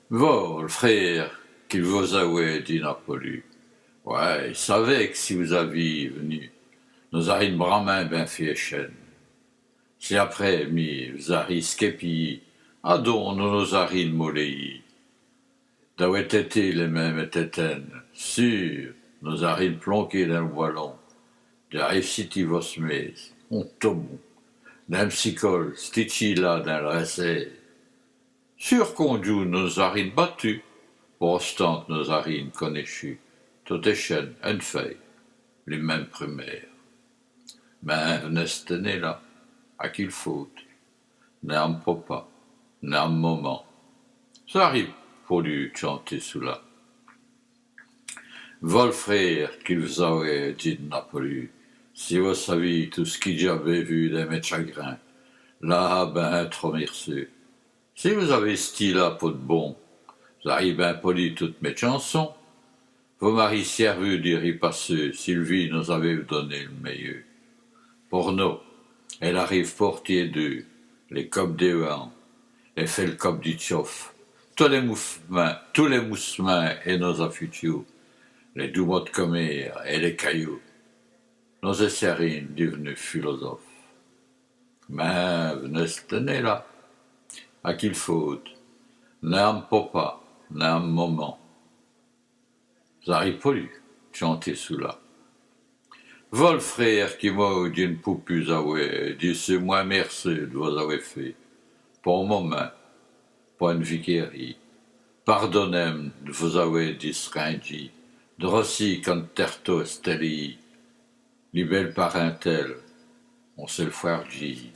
Le frère qu'il vous avait dit Napoli. Ouais, il savait que si vous aviez venu, nous aurions bramin ben fait chaîne. Si après, vous auriez skepi, adon nous aurions molei. D'avoir été les mêmes étaient, sûr, nous aurions plonqué dans le wallon. D'arrive city vos mes, on tombe. D'un psychol, stichi là dans le recès. Sûr qu'on joue nous aurions battu. Pourtant, nos arines connues, toutes chaînes, une feuille, les mêmes primaires. Mais n'est né là, à qu'il faut, n'un papa, n'un moment. Ça arrive pour lui chanter sous là. Vol frère qu'il vous avait dit de Napoli, si vous saviez tout ce qu'il j'avais vu de mes chagrins, là, ben, trop merci. Si vous avez style là pour de bon, vous avez bien poli toutes mes chansons. Vos maris servus d'y passer, Sylvie nous avait donné le meilleur. Pour nous, elle arrive portier d'eux, les copes des vents, et fait le cop du tchouf, tous les moussements et nos affutures, les doumots de commère et les cailloux, nos essérines devenus philosophes. Mais venez tenez là, à qu'il faut, n'un papa, n'un moment. J'arrive pas lu, chanter sous là. Vol frère qui m'a d'une poupuse dit c'est moi merci de vous avoir fait. Pour un moment, pour une viquerie. Pardonnez-moi de vous avoir distingué, de rossi quand terto steli, les belles parentèles, on sait le faire J.